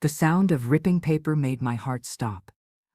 The sound of ripping paper made my heart stop.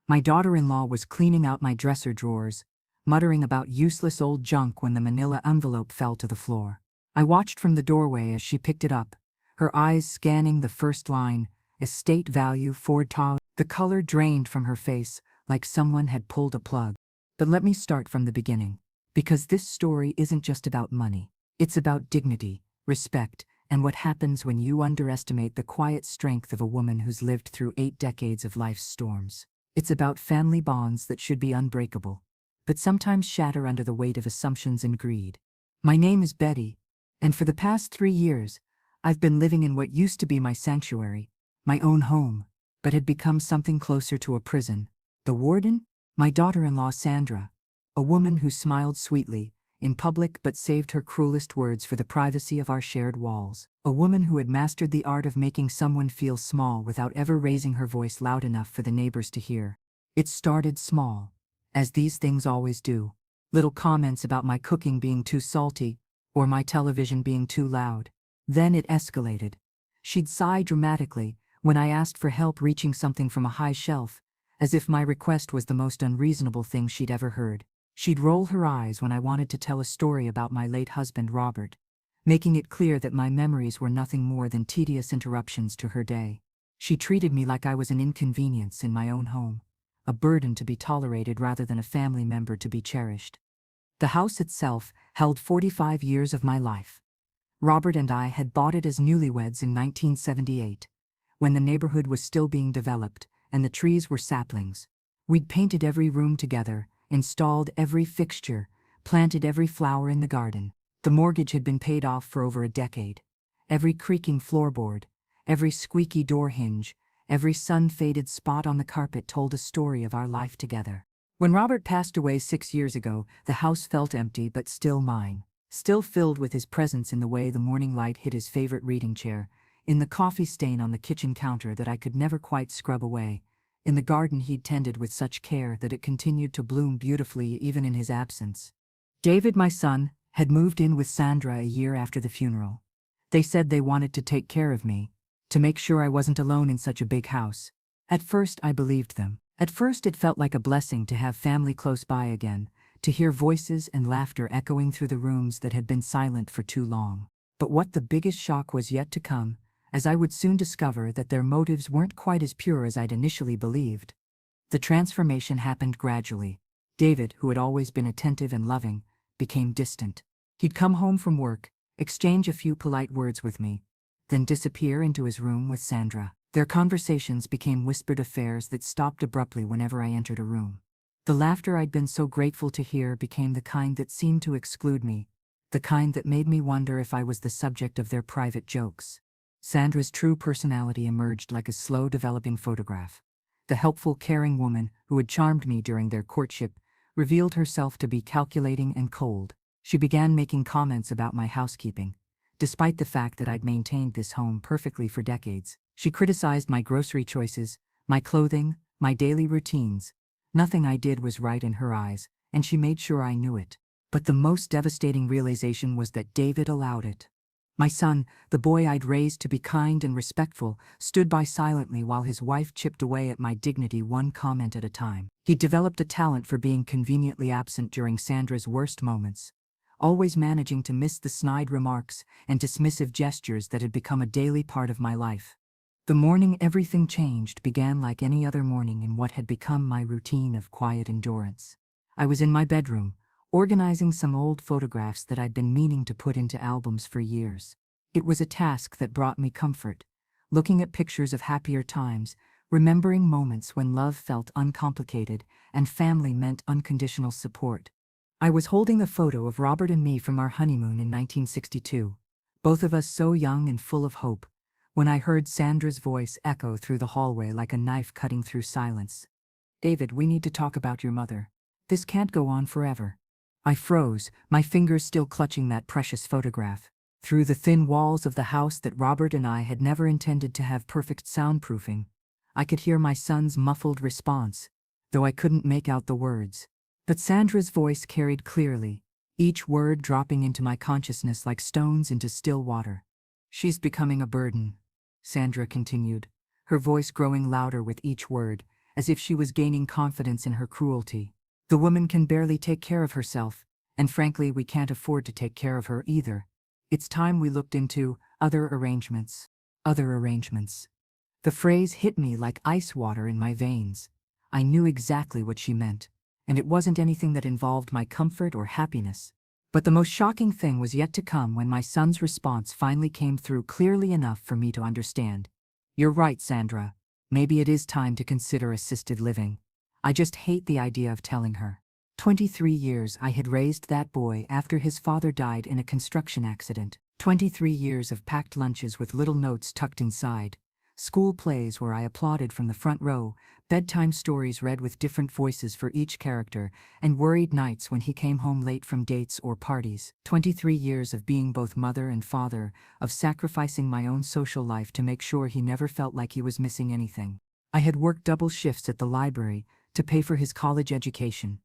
My daughter-in-law was cleaning out my dresser drawers, muttering about useless old junk when the manila envelope fell to the floor. I watched from the doorway as she picked it up, her eyes scanning the first line, estate value $4,000. The color drained from her face, like someone had pulled a plug. But let me start from the beginning, because this story isn't just about money. It's about dignity, respect, and what happens when you underestimate the quiet strength of a woman who's lived through 8 decades of life's storms. It's about family bonds that should be unbreakable, but sometimes shatter under the weight of assumptions and greed. My name is Betty, and for the past 3 years, I've been living in what used to be my sanctuary, my own home, but had become something closer to a prison. The warden? My daughter-in-law Sandra, a woman who smiled sweetly, in public but saved her cruelest words for the privacy of our shared walls. A woman who had mastered the art of making someone feel small without ever raising her voice loud enough for the neighbors to hear. It started small, as these things always do. Little comments about my cooking being too salty, or my television being too loud. Then it escalated. She'd sigh dramatically when I asked for help reaching something from a high shelf, as if my request was the most unreasonable thing she'd ever heard. She'd roll her eyes when I wanted to tell a story about my late husband Robert, making it clear that my memories were nothing more than tedious interruptions to her day. She treated me like I was an inconvenience in my own home, a burden to be tolerated rather than a family member to be cherished. The house itself held 45 years of my life. Robert and I had bought it as newlyweds in 1978, when the neighborhood was still being developed and the trees were saplings. We'd painted every room together, installed every fixture, planted every flower in the garden. The mortgage had been paid off for over a decade. Every creaking floorboard, every squeaky door hinge, every sun-faded spot on the carpet told a story of our life together. When Robert passed away 6 years ago, the house felt empty but still mine, still filled with his presence in the way the morning light hit his favorite reading chair, in the coffee stain on the kitchen counter that I could never quite scrub away, in the garden he'd tended with such care that it continued to bloom beautifully even in his absence. David, my son, had moved in with Sandra a year after the funeral. They said they wanted to take care of me, to make sure I wasn't alone in such a big house. At first I believed them. At first it felt like a blessing to have family close by again, to hear voices and laughter echoing through the rooms that had been silent for too long. But what the biggest shock was yet to come, as I would soon discover that their motives weren't quite as pure as I'd initially believed. The transformation happened gradually. David, who had always been attentive and loving, became distant. He'd come home from work, exchange a few polite words with me, then disappear into his room with Sandra. Their conversations became whispered affairs that stopped abruptly whenever I entered a room. The laughter I'd been so grateful to hear became the kind that seemed to exclude me, the kind that made me wonder if I was the subject of their private jokes. Sandra's true personality emerged like a slow-developing photograph. The helpful, caring woman who had charmed me during their courtship revealed herself to be calculating and cold. She began making comments about my housekeeping. Despite the fact that I'd maintained this home perfectly for decades, she criticized my grocery choices, my clothing, my daily routines. Nothing I did was right in her eyes, and she made sure I knew it. But the most devastating realization was that David allowed it. My son, the boy I'd raised to be kind and respectful, stood by silently while his wife chipped away at my dignity one comment at a time. He'd developed a talent for being conveniently absent during Sandra's worst moments, always managing to miss the snide remarks and dismissive gestures that had become a daily part of my life. The morning everything changed began like any other morning in what had become my routine of quiet endurance. I was in my bedroom, organizing some old photographs that I'd been meaning to put into albums for years. It was a task that brought me comfort, looking at pictures of happier times, remembering moments when love felt uncomplicated and family meant unconditional support. I was holding a photo of Robert and me from our honeymoon in 1962, both of us so young and full of hope, when I heard Sandra's voice echo through the hallway like a knife cutting through silence. "David, we need to talk about your mother. This can't go on forever." I froze, my fingers still clutching that precious photograph. Through the thin walls of the house that Robert and I had never intended to have perfect soundproofing, I could hear my son's muffled response, though I couldn't make out the words. But Sandra's voice carried clearly, each word dropping into my consciousness like stones into still water. "She's becoming a burden," Sandra continued, her voice growing louder with each word, as if she was gaining confidence in her cruelty. The woman can barely take care of herself, and frankly, we can't afford to take care of her either. It's time we looked into other arrangements. Other arrangements. The phrase hit me like ice water in my veins. I knew exactly what she meant, and it wasn't anything that involved my comfort or happiness. But the most shocking thing was yet to come when my son's response finally came through clearly enough for me to understand. You're right, Sandra. Maybe it is time to consider assisted living. I just hate the idea of telling her. 23 years I had raised that boy after his father died in a construction accident. 23 years of packed lunches with little notes tucked inside. School plays where I applauded from the front row, bedtime stories read with different voices for each character, and worried nights when he came home late from dates or parties. 23 years of being both mother and father, of sacrificing my own social life to make sure he never felt like he was missing anything. I had worked double shifts at the library to pay for his college education.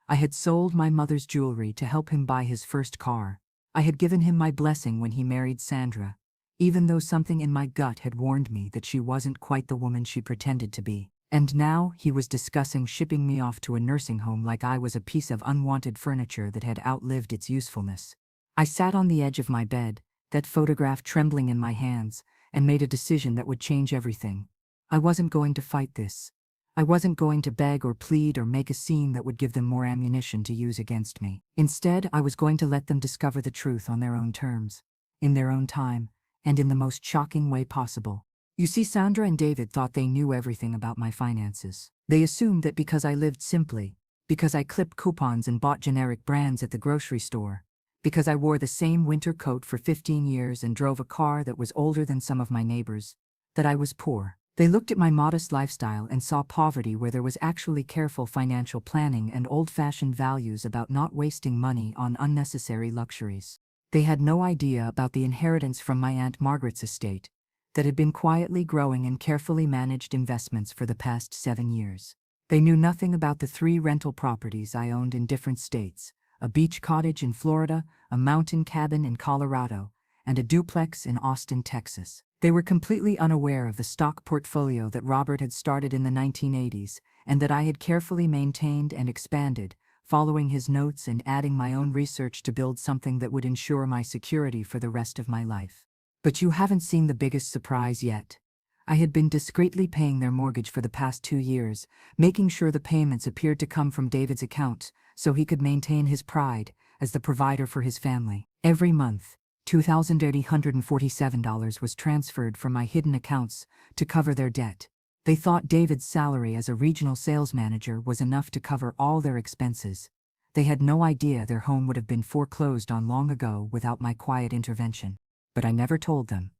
I had sold my mother's jewelry to help him buy his first car. I had given him my blessing when he married Sandra, even though something in my gut had warned me that she wasn't quite the woman she pretended to be. And now he was discussing shipping me off to a nursing home like I was a piece of unwanted furniture that had outlived its usefulness. I sat on the edge of my bed, that photograph trembling in my hands, and made a decision that would change everything. I wasn't going to fight this. I wasn't going to beg or plead or make a scene that would give them more ammunition to use against me. Instead, I was going to let them discover the truth on their own terms, in their own time, and in the most shocking way possible. You see, Sandra and David thought they knew everything about my finances. They assumed that because I lived simply, because I clipped coupons and bought generic brands at the grocery store, because I wore the same winter coat for 15 years and drove a car that was older than some of my neighbors, that I was poor. They looked at my modest lifestyle and saw poverty where there was actually careful financial planning and old-fashioned values about not wasting money on unnecessary luxuries. They had no idea about the inheritance from my Aunt Margaret's estate that had been quietly growing in carefully managed investments for the past 7 years. They knew nothing about the 3 rental properties I owned in different states, a beach cottage in Florida, a mountain cabin in Colorado, and a duplex in Austin, Texas. They were completely unaware of the stock portfolio that Robert had started in the 1980s and that I had carefully maintained and expanded, following his notes and adding my own research to build something that would ensure my security for the rest of my life. But you haven't seen the biggest surprise yet. I had been discreetly paying their mortgage for the past 2 years, making sure the payments appeared to come from David's account so he could maintain his pride as the provider for his family. Every month, $2,847 was transferred from my hidden accounts to cover their debt. They thought David's salary as a regional sales manager was enough to cover all their expenses. They had no idea their home would have been foreclosed on long ago without my quiet intervention. But I never told them.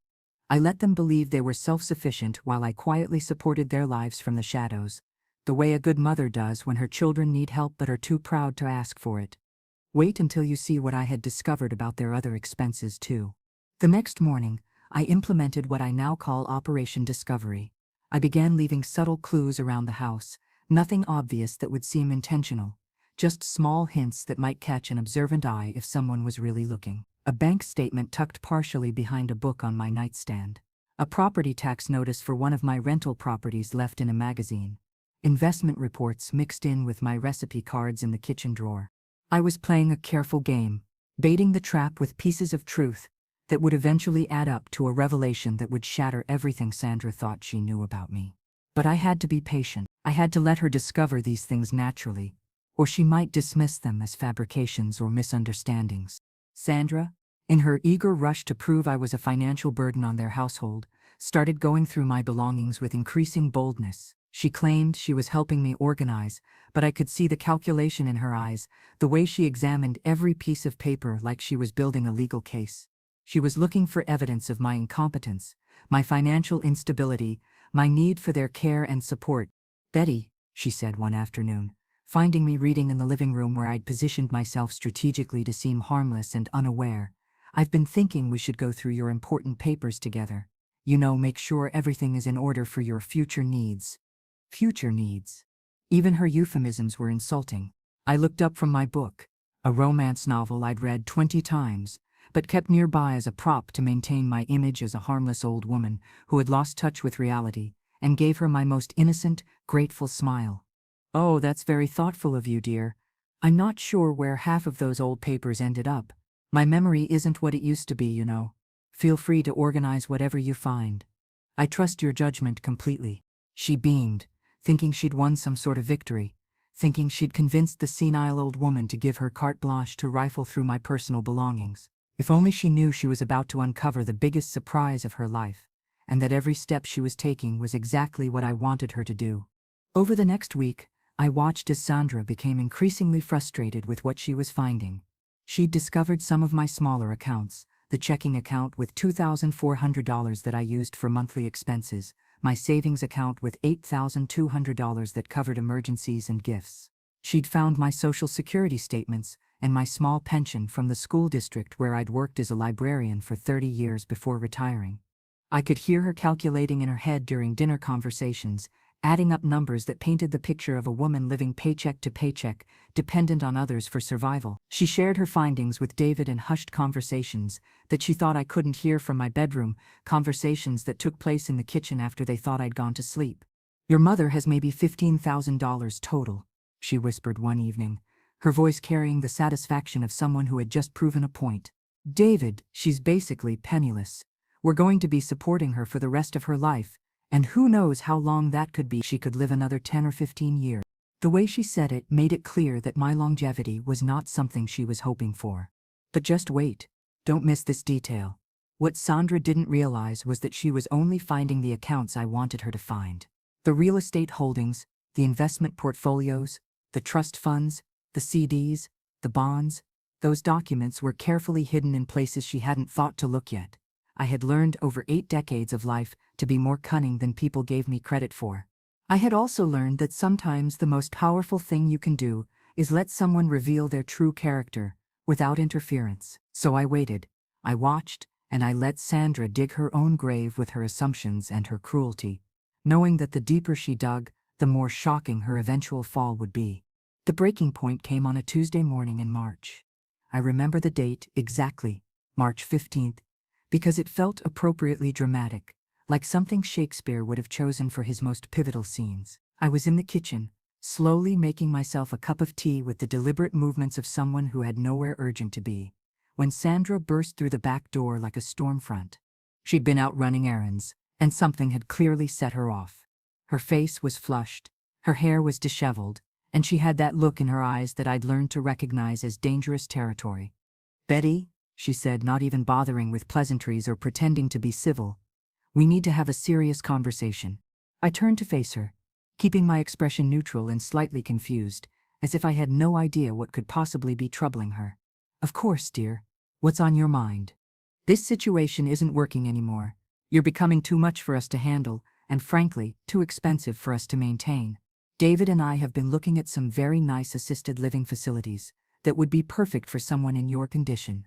I let them believe they were self-sufficient while I quietly supported their lives from the shadows, the way a good mother does when her children need help but are too proud to ask for it. Wait until you see what I had discovered about their other expenses too. The next morning, I implemented what I now call Operation Discovery. I began leaving subtle clues around the house, nothing obvious that would seem intentional, just small hints that might catch an observant eye if someone was really looking. A bank statement tucked partially behind a book on my nightstand. A property tax notice for one of my rental properties left in a magazine. Investment reports mixed in with my recipe cards in the kitchen drawer. I was playing a careful game, baiting the trap with pieces of truth that would eventually add up to a revelation that would shatter everything Sandra thought she knew about me. But I had to be patient. I had to let her discover these things naturally, or she might dismiss them as fabrications or misunderstandings. Sandra, in her eager rush to prove I was a financial burden on their household, started going through my belongings with increasing boldness. She claimed she was helping me organize, but I could see the calculation in her eyes, the way she examined every piece of paper like she was building a legal case. She was looking for evidence of my incompetence, my financial instability, my need for their care and support. "Betty," she said one afternoon, finding me reading in the living room where I'd positioned myself strategically to seem harmless and unaware, "I've been thinking we should go through your important papers together. Make sure everything is in order for your future needs." Future needs. Even her euphemisms were insulting. I looked up from my book, a romance novel I'd read 20 times, but kept nearby as a prop to maintain my image as a harmless old woman who had lost touch with reality and gave her my most innocent, grateful smile. "Oh, that's very thoughtful of you, dear. I'm not sure where half of those old papers ended up. My memory isn't what it used to be, you know. Feel free to organize whatever you find. I trust your judgment completely." She beamed, thinking she'd won some sort of victory, thinking she'd convinced the senile old woman to give her carte blanche to rifle through my personal belongings. If only she knew she was about to uncover the biggest surprise of her life, and that every step she was taking was exactly what I wanted her to do. Over the next week, I watched as Sandra became increasingly frustrated with what she was finding. She'd discovered some of my smaller accounts, the checking account with $2,400 that I used for monthly expenses, my savings account with $8,200 that covered emergencies and gifts. She'd found my Social Security statements and my small pension from the school district where I'd worked as a librarian for 30 years before retiring. I could hear her calculating in her head during dinner conversations, adding up numbers that painted the picture of a woman living paycheck to paycheck, dependent on others for survival. She shared her findings with David in hushed conversations that she thought I couldn't hear from my bedroom, conversations that took place in the kitchen after they thought I'd gone to sleep. "Your mother has maybe $15,000 total," she whispered one evening, her voice carrying the satisfaction of someone who had just proven a point. "David, she's basically penniless. We're going to be supporting her for the rest of her life, and who knows how long that could be. She could live another 10 or 15 years. The way she said it made it clear that my longevity was not something she was hoping for. But just wait. Don't miss this detail. What Sandra didn't realize was that she was only finding the accounts I wanted her to find. The real estate holdings, the investment portfolios, the trust funds, the CDs, the bonds, those documents were carefully hidden in places she hadn't thought to look yet. I had learned over 8 decades of life to be more cunning than people gave me credit for. I had also learned that sometimes the most powerful thing you can do is let someone reveal their true character without interference. So I waited, I watched, and I let Sandra dig her own grave with her assumptions and her cruelty, knowing that the deeper she dug, the more shocking her eventual fall would be. The breaking point came on a Tuesday morning in March. I remember the date exactly, March 15th, because it felt appropriately dramatic, like something Shakespeare would have chosen for his most pivotal scenes. I was in the kitchen, slowly making myself a cup of tea with the deliberate movements of someone who had nowhere urgent to be, when Sandra burst through the back door like a storm front. She'd been out running errands, and something had clearly set her off. Her face was flushed, her hair was disheveled, and she had that look in her eyes that I'd learned to recognize as dangerous territory. "Betty," she said, not even bothering with pleasantries or pretending to be civil, "we need to have a serious conversation." I turned to face her, keeping my expression neutral and slightly confused, as if I had no idea what could possibly be troubling her. "Of course, dear. What's on your mind?" "This situation isn't working anymore. You're becoming too much for us to handle, and frankly, too expensive for us to maintain. David and I have been looking at some very nice assisted living facilities that would be perfect for someone in your condition."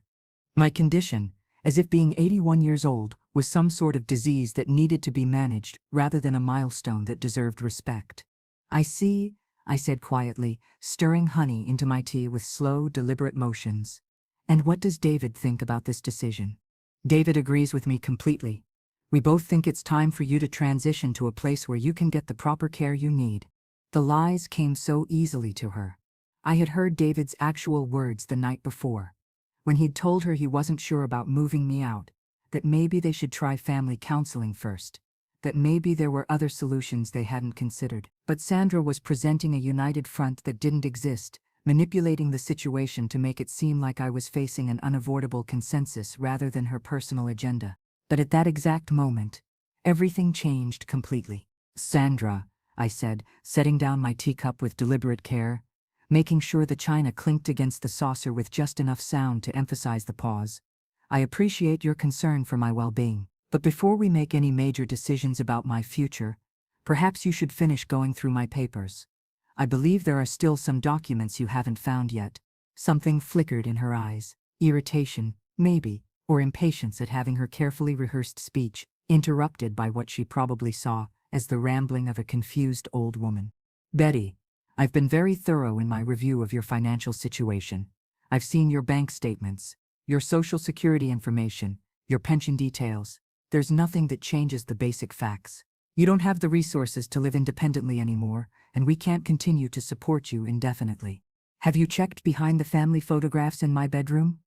My condition, as if being 81 years old was some sort of disease that needed to be managed rather than a milestone that deserved respect. "I see," I said quietly, stirring honey into my tea with slow, deliberate motions. "And what does David think about this decision?" "David agrees with me completely. We both think it's time for you to transition to a place where you can get the proper care you need." The lies came so easily to her. I had heard David's actual words the night before, when he'd told her he wasn't sure about moving me out, that maybe they should try family counseling first, that maybe there were other solutions they hadn't considered. But Sandra was presenting a united front that didn't exist, manipulating the situation to make it seem like I was facing an unavoidable consensus rather than her personal agenda. But at that exact moment, everything changed completely. "Sandra," I said, setting down my teacup with deliberate care, making sure the china clinked against the saucer with just enough sound to emphasize the pause. "I appreciate your concern for my well-being, but before we make any major decisions about my future, perhaps you should finish going through my papers. I believe there are still some documents you haven't found yet." Something flickered in her eyes, irritation, maybe, or impatience at having her carefully rehearsed speech interrupted by what she probably saw as the rambling of a confused old woman. "Betty, I've been very thorough in my review of your financial situation. I've seen your bank statements, your Social Security information, your pension details. There's nothing that changes the basic facts. You don't have the resources to live independently anymore, and we can't continue to support you indefinitely. Have you checked behind the family photographs in my bedroom?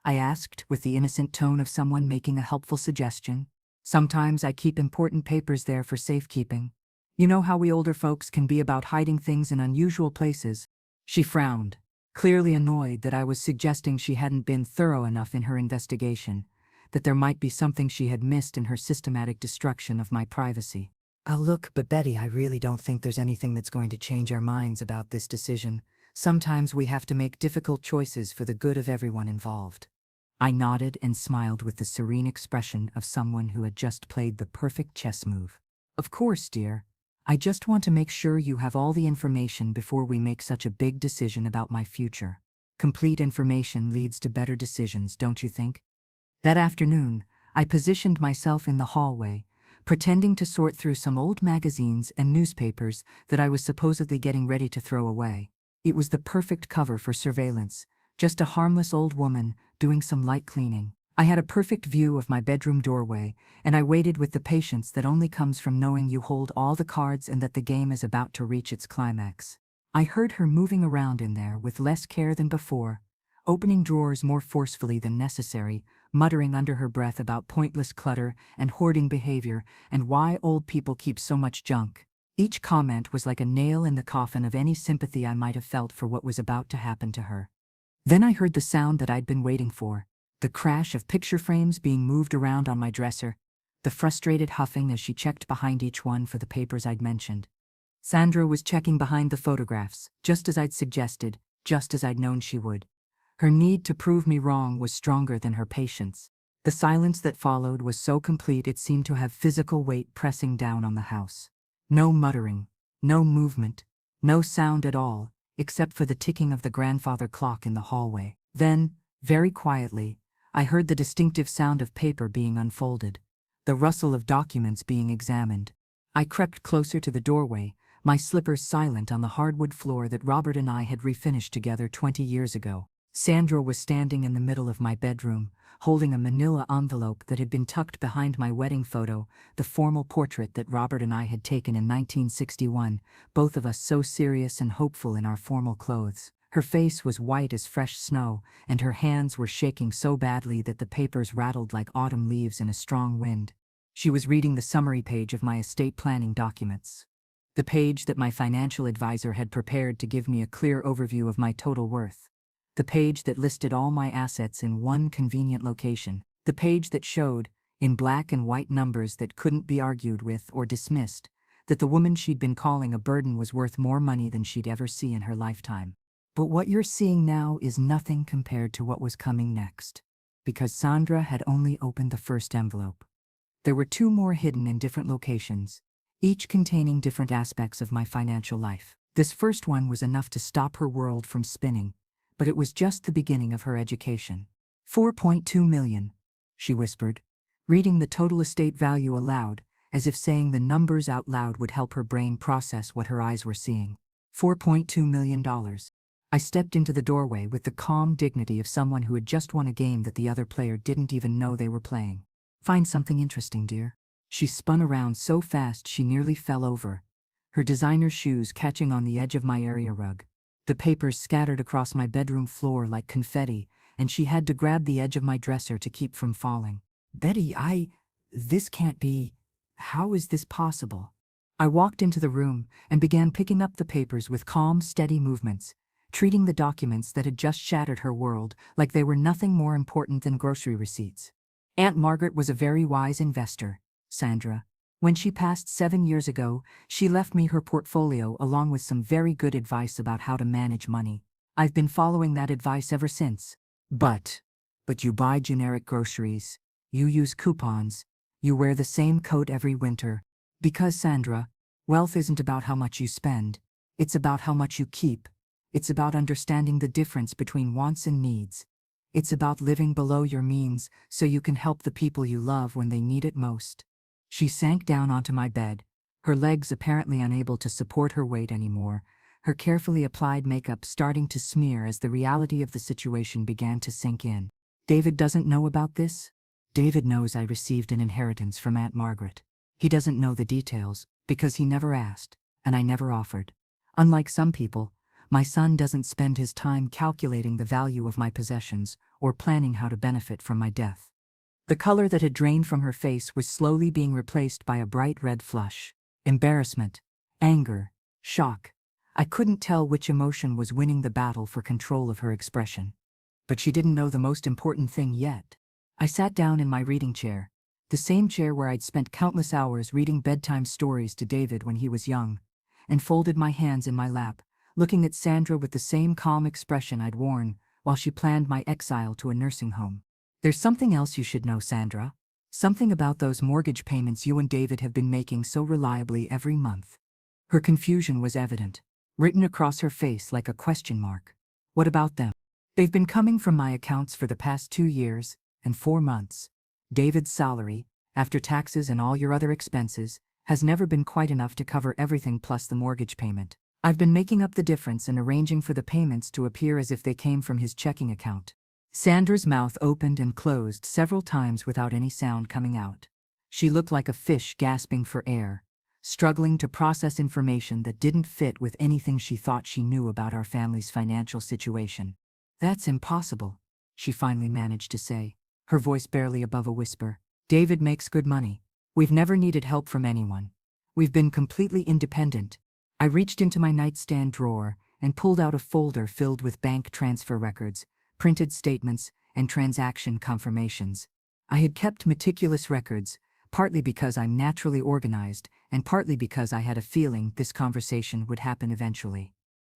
I asked, with the innocent tone of someone making a helpful suggestion. Sometimes I keep important papers there for safekeeping. You know how we older folks can be about hiding things in unusual places. She frowned, clearly annoyed that I was suggesting she hadn't been thorough enough in her investigation, that there might be something she had missed in her systematic destruction of my privacy. Oh, look, but Betty, I really don't think there's anything that's going to change our minds about this decision. Sometimes we have to make difficult choices for the good of everyone involved. I nodded and smiled with the serene expression of someone who had just played the perfect chess move. Of course, dear. I just want to make sure you have all the information before we make such a big decision about my future. Complete information leads to better decisions, don't you think? That afternoon, I positioned myself in the hallway, pretending to sort through some old magazines and newspapers that I was supposedly getting ready to throw away. It was the perfect cover for surveillance, just a harmless old woman doing some light cleaning. I had a perfect view of my bedroom doorway, and I waited with the patience that only comes from knowing you hold all the cards and that the game is about to reach its climax. I heard her moving around in there with less care than before, opening drawers more forcefully than necessary, muttering under her breath about pointless clutter and hoarding behavior and why old people keep so much junk. Each comment was like a nail in the coffin of any sympathy I might have felt for what was about to happen to her. Then I heard the sound that I'd been waiting for, the crash of picture frames being moved around on my dresser, the frustrated huffing as she checked behind each one for the papers I'd mentioned. Sandra was checking behind the photographs, just as I'd suggested, just as I'd known she would. Her need to prove me wrong was stronger than her patience. The silence that followed was so complete it seemed to have physical weight pressing down on the house. No muttering, no movement, no sound at all, except for the ticking of the grandfather clock in the hallway. Then, very quietly, I heard the distinctive sound of paper being unfolded, the rustle of documents being examined. I crept closer to the doorway, my slippers silent on the hardwood floor that Robert and I had refinished together 20 years ago. Sandra was standing in the middle of my bedroom, holding a manila envelope that had been tucked behind my wedding photo, the formal portrait that Robert and I had taken in 1961, both of us so serious and hopeful in our formal clothes. Her face was white as fresh snow, and her hands were shaking so badly that the papers rattled like autumn leaves in a strong wind. She was reading the summary page of my estate planning documents, the page that my financial advisor had prepared to give me a clear overview of my total worth. The page that listed all my assets in one convenient location. The page that showed, in black and white numbers that couldn't be argued with or dismissed, that the woman she'd been calling a burden was worth more money than she'd ever see in her lifetime. But what you're seeing now is nothing compared to what was coming next, because Sandra had only opened the first envelope. There were two more hidden in different locations, each containing different aspects of my financial life. This first one was enough to stop her world from spinning, but it was just the beginning of her education. 4.2 million, she whispered, reading the total estate value aloud, as if saying the numbers out loud would help her brain process what her eyes were seeing. $4.2 million. I stepped into the doorway with the calm dignity of someone who had just won a game that the other player didn't even know they were playing. Find something interesting, dear. She spun around so fast she nearly fell over, her designer shoes catching on the edge of my area rug. The papers scattered across my bedroom floor like confetti, and she had to grab the edge of my dresser to keep from falling. Betty, this can't be. How is this possible? I walked into the room and began picking up the papers with calm, steady movements, treating the documents that had just shattered her world like they were nothing more important than grocery receipts. Aunt Margaret was a very wise investor, Sandra. When she passed 7 years ago, she left me her portfolio along with some very good advice about how to manage money. I've been following that advice ever since. But you buy generic groceries, you use coupons, you wear the same coat every winter. Because, Sandra, wealth isn't about how much you spend, it's about how much you keep. It's about understanding the difference between wants and needs. It's about living below your means so you can help the people you love when they need it most. She sank down onto my bed, her legs apparently unable to support her weight anymore, her carefully applied makeup starting to smear as the reality of the situation began to sink in. David doesn't know about this? David knows I received an inheritance from Aunt Margaret. He doesn't know the details, because he never asked, and I never offered. Unlike some people, my son doesn't spend his time calculating the value of my possessions or planning how to benefit from my death. The color that had drained from her face was slowly being replaced by a bright red flush. Embarrassment, anger, shock. I couldn't tell which emotion was winning the battle for control of her expression. But she didn't know the most important thing yet. I sat down in my reading chair, the same chair where I'd spent countless hours reading bedtime stories to David when he was young, and folded my hands in my lap, looking at Sandra with the same calm expression I'd worn while she planned my exile to a nursing home. There's something else you should know, Sandra. Something about those mortgage payments you and David have been making so reliably every month. Her confusion was evident, written across her face like a question mark. What about them? They've been coming from my accounts for the past 2 years and 4 months. David's salary, after taxes and all your other expenses, has never been quite enough to cover everything plus the mortgage payment. I've been making up the difference and arranging for the payments to appear as if they came from his checking account. Sandra's mouth opened and closed several times without any sound coming out. She looked like a fish gasping for air, struggling to process information that didn't fit with anything she thought she knew about our family's financial situation. "That's impossible," she finally managed to say, her voice barely above a whisper. "David makes good money. We've never needed help from anyone. We've been completely independent." I reached into my nightstand drawer and pulled out a folder filled with bank transfer records, printed statements, and transaction confirmations. I had kept meticulous records, partly because I'm naturally organized and partly because I had a feeling this conversation would happen eventually.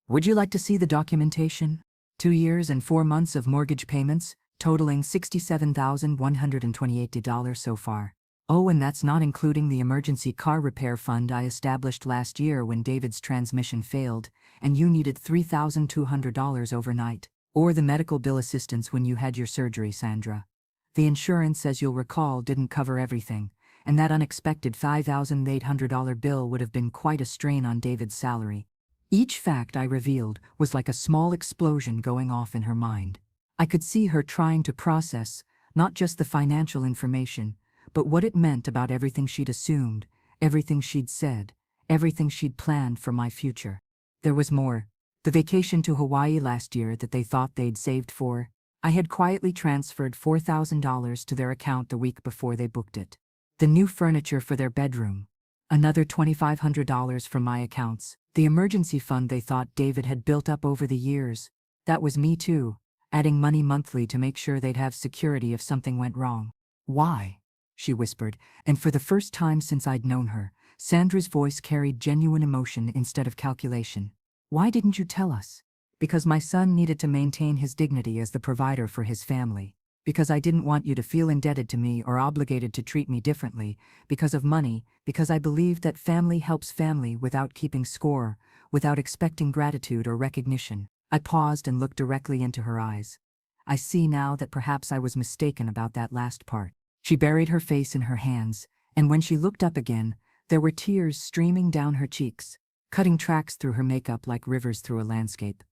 "Would you like to see the documentation? 2 years and 4 months of mortgage payments, totaling $67,128 so far. Oh, and that's not including the emergency car repair fund I established last year when David's transmission failed and you needed $3,200 overnight. Or the medical bill assistance when you had your surgery, Sandra. The insurance, as you'll recall, didn't cover everything, and that unexpected $5,800 bill would have been quite a strain on David's salary." Each fact I revealed was like a small explosion going off in her mind. I could see her trying to process not just the financial information, but what it meant about everything she'd assumed, everything she'd said, everything she'd planned for my future. There was more. The vacation to Hawaii last year that they thought they'd saved for, I had quietly transferred $4,000 to their account the week before they booked it. The new furniture for their bedroom, another $2,500 from my accounts. The emergency fund they thought David had built up over the years, that was me too, adding money monthly to make sure they'd have security if something went wrong. "Why?" she whispered, and for the first time since I'd known her, Sandra's voice carried genuine emotion instead of calculation. "Why didn't you tell us?" "Because my son needed to maintain his dignity as the provider for his family. Because I didn't want you to feel indebted to me or obligated to treat me differently. Because of money. Because I believed that family helps family without keeping score, without expecting gratitude or recognition." I paused and looked directly into her eyes. "I see now that perhaps I was mistaken about that last part." She buried her face in her hands, and when she looked up again, there were tears streaming down her cheeks, cutting tracks through her makeup like rivers through a landscape.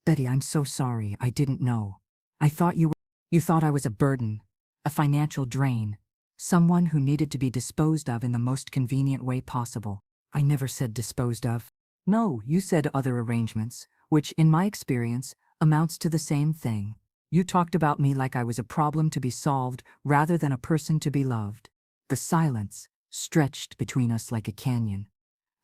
"Betty, I'm so sorry. I didn't know. I thought you thought I was a burden, a financial drain, someone who needed to be disposed of in the most convenient way possible." "I never said disposed of." "No, you said other arrangements, which, in my experience, amounts to the same thing. You talked about me like I was a problem to be solved rather than a person to be loved." The silence stretched between us like a canyon.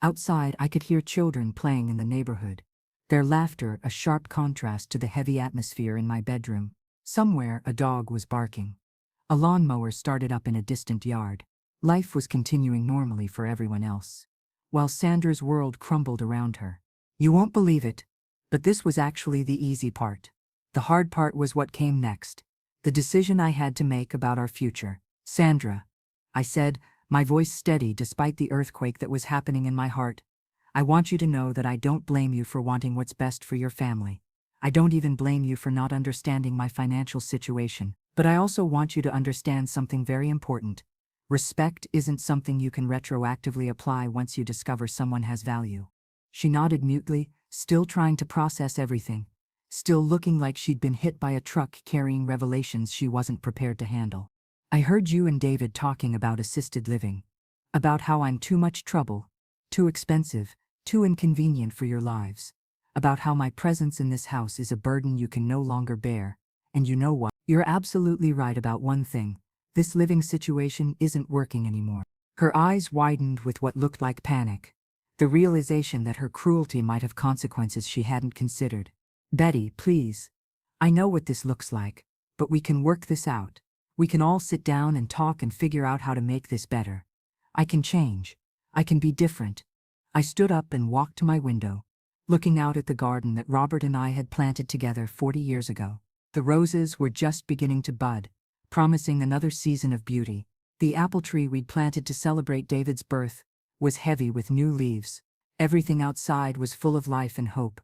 Outside, I could hear children playing in the neighborhood, their laughter a sharp contrast to the heavy atmosphere in my bedroom. Somewhere, a dog was barking. A lawnmower started up in a distant yard. Life was continuing normally for everyone else, while Sandra's world crumbled around her. You won't believe it, but this was actually the easy part. The hard part was what came next, the decision I had to make about our future. "Sandra," I said, my voice steady despite the earthquake that was happening in my heart, "I want you to know that I don't blame you for wanting what's best for your family. I don't even blame you for not understanding my financial situation. But I also want you to understand something very important. Respect isn't something you can retroactively apply once you discover someone has value." She nodded mutely, still trying to process everything, still looking like she'd been hit by a truck carrying revelations she wasn't prepared to handle. "I heard you and David talking about assisted living. About how I'm too much trouble, too expensive, too inconvenient for your lives. About how my presence in this house is a burden you can no longer bear. And you know what? You're absolutely right about one thing. This living situation isn't working anymore. Her eyes widened with what looked like panic. The realization that her cruelty might have consequences she hadn't considered. Betty, please. I know what this looks like, but we can work this out. We can all sit down and talk and figure out how to make this better. I can change. I can be different. I stood up and walked to my window, looking out at the garden that Robert and I had planted together 40 years ago. The roses were just beginning to bud, promising another season of beauty. The apple tree we'd planted to celebrate David's birth was heavy with new leaves. Everything outside was full of life and hope,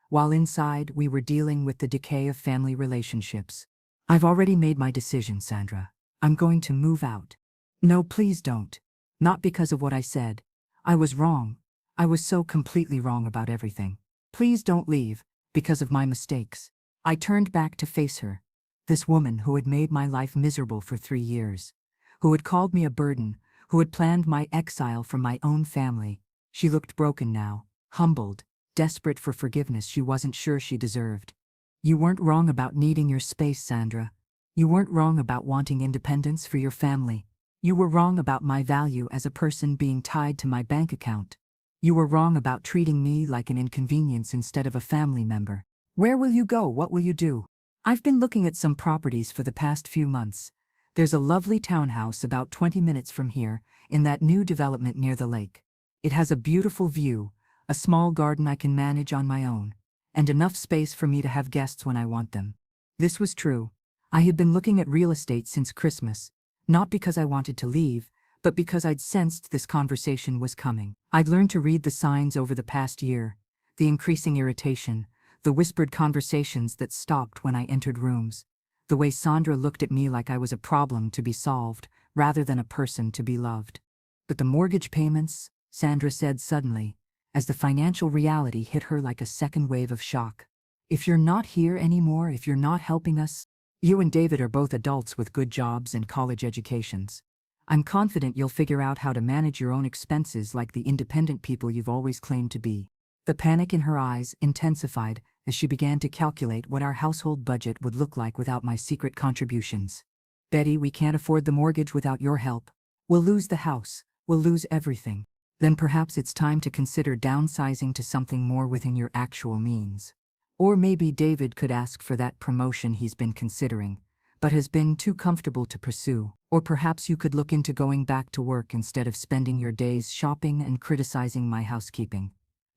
while inside we were dealing with the decay of family relationships. I've already made my decision, Sandra. I'm going to move out. No, please don't. Not because of what I said. I was wrong. I was so completely wrong about everything. Please don't leave, because of my mistakes. I turned back to face her. This woman who had made my life miserable for 3 years. Who had called me a burden, who had planned my exile from my own family. She looked broken now, humbled, desperate for forgiveness she wasn't sure she deserved. You weren't wrong about needing your space, Sandra. You weren't wrong about wanting independence for your family. You were wrong about my value as a person being tied to my bank account. You were wrong about treating me like an inconvenience instead of a family member. Where will you go? What will you do? I've been looking at some properties for the past few months. There's a lovely townhouse about 20 minutes from here, in that new development near the lake. It has a beautiful view, a small garden I can manage on my own, and enough space for me to have guests when I want them. This was true. I had been looking at real estate since Christmas, not because I wanted to leave, but because I'd sensed this conversation was coming. I'd learned to read the signs over the past year, the increasing irritation, the whispered conversations that stopped when I entered rooms, the way Sandra looked at me like I was a problem to be solved, rather than a person to be loved. But the mortgage payments, Sandra said suddenly, as the financial reality hit her like a second wave of shock. If you're not here anymore, if you're not helping us, you and David are both adults with good jobs and college educations. I'm confident you'll figure out how to manage your own expenses like the independent people you've always claimed to be. The panic in her eyes intensified as she began to calculate what our household budget would look like without my secret contributions. Betty, we can't afford the mortgage without your help. We'll lose the house. We'll lose everything. Then perhaps it's time to consider downsizing to something more within your actual means. Or maybe David could ask for that promotion he's been considering, but has been too comfortable to pursue. Or perhaps you could look into going back to work instead of spending your days shopping and criticizing my housekeeping.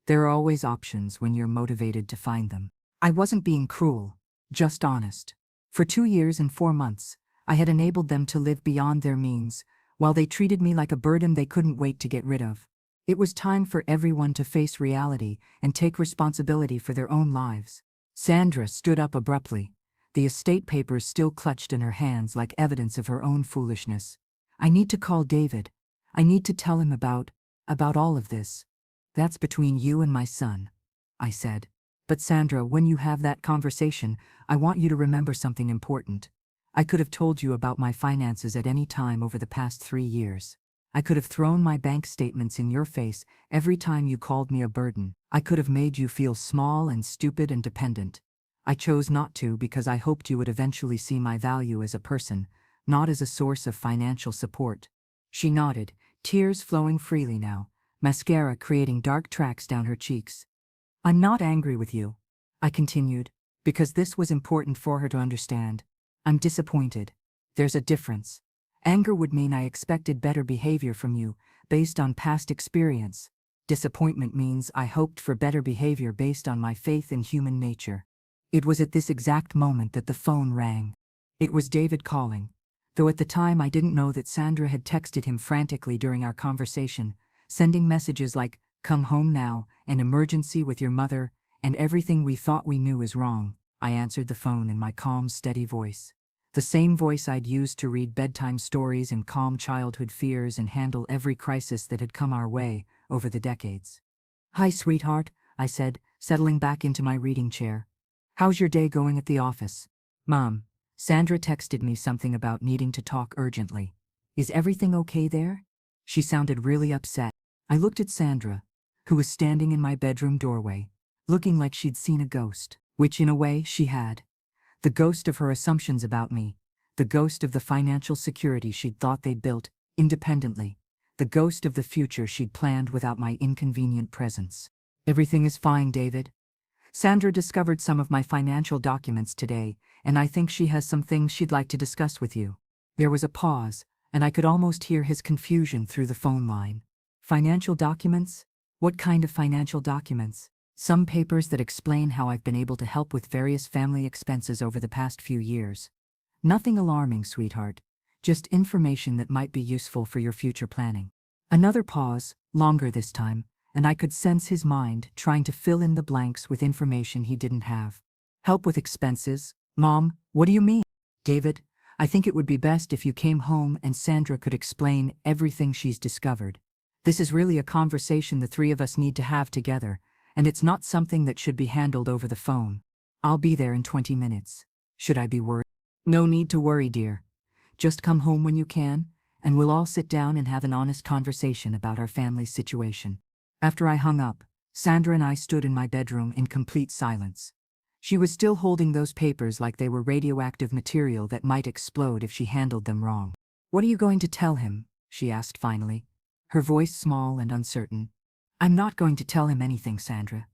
There are always options when you're motivated to find them. I wasn't being cruel, just honest. For 2 years and 4 months, I had enabled them to live beyond their means, while they treated me like a burden they couldn't wait to get rid of. It was time for everyone to face reality and take responsibility for their own lives. Sandra stood up abruptly, the estate papers still clutched in her hands like evidence of her own foolishness. I need to call David. I need to tell him about all of this. That's between you and my son, I said. But Sandra, when you have that conversation, I want you to remember something important. I could have told you about my finances at any time over the past 3 years. I could have thrown my bank statements in your face every time you called me a burden. I could have made you feel small and stupid and dependent. I chose not to because I hoped you would eventually see my value as a person, not as a source of financial support. She nodded, tears flowing freely now, mascara creating dark tracks down her cheeks. I'm not angry with you, I continued, because this was important for her to understand. I'm disappointed. There's a difference. Anger would mean I expected better behavior from you, based on past experience. Disappointment means I hoped for better behavior based on my faith in human nature. It was at this exact moment that the phone rang. It was David calling, though at the time I didn't know that Sandra had texted him frantically during our conversation, sending messages like, "Come home now, an emergency with your mother," and everything we thought we knew is wrong. I answered the phone in my calm, steady voice. The same voice I'd used to read bedtime stories and calm childhood fears and handle every crisis that had come our way over the decades. "Hi, sweetheart," I said, settling back into my reading chair. "How's your day going at the office?" "Mom, Sandra texted me something about needing to talk urgently. Is everything okay there?" She sounded really upset. I looked at Sandra, who was standing in my bedroom doorway, looking like she'd seen a ghost, which in a way she had. The ghost of her assumptions about me, the ghost of the financial security she'd thought they'd built independently, the ghost of the future she'd planned without my inconvenient presence. Everything is fine, David. Sandra discovered some of my financial documents today, and I think she has some things she'd like to discuss with you. There was a pause, and I could almost hear his confusion through the phone line. Financial documents? What kind of financial documents? Some papers that explain how I've been able to help with various family expenses over the past few years. Nothing alarming, sweetheart. Just information that might be useful for your future planning. Another pause, longer this time, and I could sense his mind trying to fill in the blanks with information he didn't have. Help with expenses? Mom, what do you mean? David, I think it would be best if you came home and Sandra could explain everything she's discovered. This is really a conversation the three of us need to have together, and it's not something that should be handled over the phone. I'll be there in 20 minutes. Should I be worried? No need to worry, dear. Just come home when you can, and we'll all sit down and have an honest conversation about our family's situation. After I hung up, Sandra and I stood in my bedroom in complete silence. She was still holding those papers like they were radioactive material that might explode if she handled them wrong. What are you going to tell him? She asked finally, her voice small and uncertain. I'm not going to tell him anything, Sandra.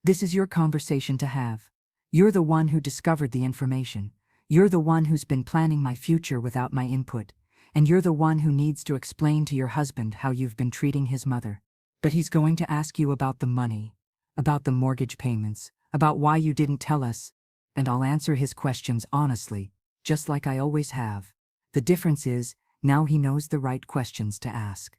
This is your conversation to have. You're the one who discovered the information. You're the one who's been planning my future without my input, and you're the one who needs to explain to your husband how you've been treating his mother. But he's going to ask you about the money, about the mortgage payments, about why you didn't tell us, and I'll answer his questions honestly, just like I always have. The difference is, now he knows the right questions to ask.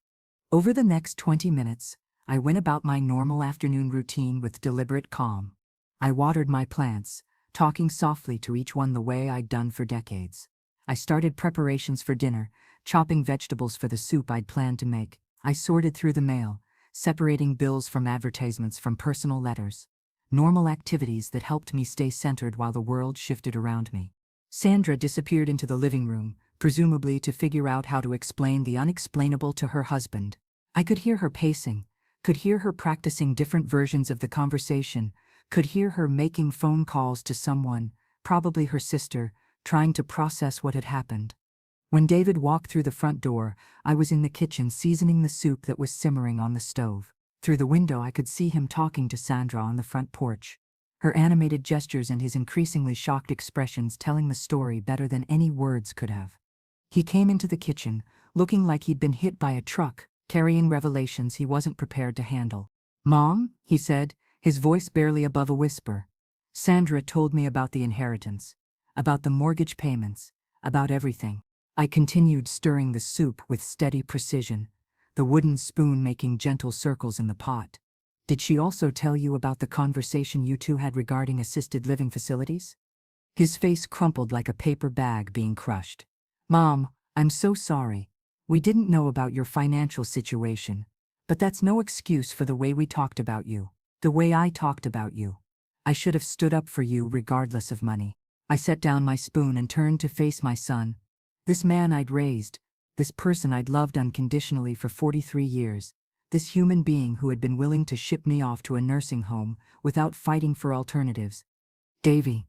Over the next 20 minutes, I went about my normal afternoon routine with deliberate calm. I watered my plants, talking softly to each one the way I'd done for decades. I started preparations for dinner, chopping vegetables for the soup I'd planned to make. I sorted through the mail, separating bills from advertisements from personal letters. Normal activities that helped me stay centered while the world shifted around me. Sandra disappeared into the living room, presumably to figure out how to explain the unexplainable to her husband. I could hear her pacing, could hear her practicing different versions of the conversation, could hear her making phone calls to someone, probably her sister, trying to process what had happened. When David walked through the front door, I was in the kitchen seasoning the soup that was simmering on the stove. Through the window I could see him talking to Sandra on the front porch. Her animated gestures and his increasingly shocked expressions telling the story better than any words could have. He came into the kitchen, looking like he'd been hit by a truck, carrying revelations he wasn't prepared to handle. "Mom," he said, his voice barely above a whisper. "Sandra told me about the inheritance, about the mortgage payments, about everything." I continued stirring the soup with steady precision, the wooden spoon making gentle circles in the pot. "Did she also tell you about the conversation you two had regarding assisted living facilities?" His face crumpled like a paper bag being crushed. "Mom, I'm so sorry. We didn't know about your financial situation. But that's no excuse for the way we talked about you. The way I talked about you. I should have stood up for you regardless of money." I set down my spoon and turned to face my son. This man I'd raised, this person I'd loved unconditionally for 43 years, this human being who had been willing to ship me off to a nursing home without fighting for alternatives. "Davy,"